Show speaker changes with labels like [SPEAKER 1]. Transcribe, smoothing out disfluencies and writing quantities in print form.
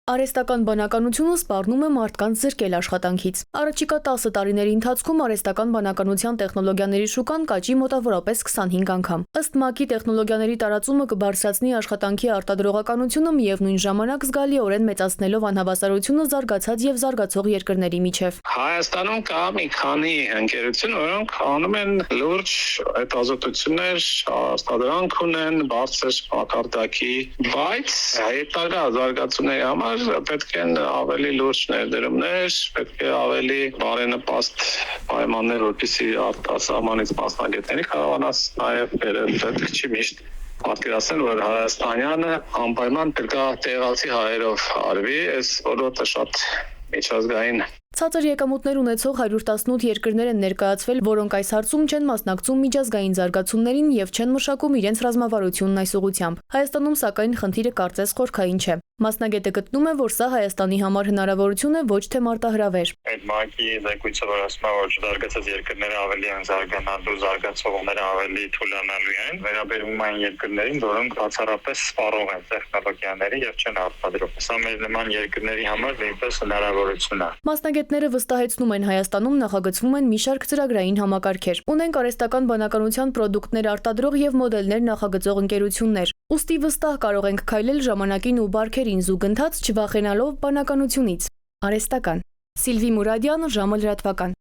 [SPEAKER 1] Արհեստական բանականությունը սպառնում է մարդկանց զրկել աշխատանքից։ Առաջիկա 10 տարիների ընթացքում արհեստական բանականության տեխնոլոգիաների շուկան կաճի մոտավորապես 25 անգամ։ Ըստ ՄԱԿ-ի տեխնոլոգիաների տարածումը կբարձրացնի աշխատանքի արտադրողականությունը, միևնույն ժամանակ զգալիորեն մեծացնելով անհավասարությունը զարգացած եւ զարգացող երկրների միջև։
[SPEAKER 2] Հայաստանում կա մի քանի ընկերություն, որոնք անում են լուրջ հետազոտություններ, արտադրանք ունեն, բարձր մակարդակի, բայց հետագա զարգացումների համար պետք են ավելի լուրջ ներդրումներ, պետք է ավելի բարենպաստ պայմաններ, որպեսզի արտասահմանից մասնագետների կարողանաս նաև բերել, պետք չի միշտ պատկերացնել, որ հայաստանյանը անպայման պետք է տեղացի հայերով արվի, այս ոլորտը շատ միջազգային։
[SPEAKER 1] Ցածր եկամուտներ ունեցող 118 երկրներ են ներկայացվել, որոնք այս հարցում չեն մասնակցում միջազգային զարգացումներին եւ չեն մշակում իրենց ռազմավարությունն այս ուղղությամբ։ Հայաստանում, սակայն, խնդիրը կարծես խորքային չէ։ Մասնագետը գտնում է, որ սա Հայաստանի համար հնարավորություն է, ոչ թե մարտահրավեր։
[SPEAKER 3] Այդ ՄԱԿ-ի զեկույցը, որ ասում է, որ զարգացած երկրները ավելի են զարգանալու, զարգացողները ավելի թուլանալու են, վերաբերում այն երկրներին, որոնք բացառապես սպառող են տեխնոլոգիաների եւ չեն արտադրում։ Սա մեր նման երկրների համար նույնպես հնարավորություն է։
[SPEAKER 1] Մասնագետները վստահեցնում են, Հայաստանում նախագծվում են մի շարք ծրագրային համակարգեր։ Ունենք արհեստական բանականության պրոդուկտներ արտադրող եւ մոդելներ նախագծող ընկերություններ։ Ուստի վստահ կարող ենք քայլել ժամանակին ու բարքերին զուգընթաց, չվախենալով բանականությունից։ Արհեստական։ Սիլվի Մուրադյան, ժամը լրատվական։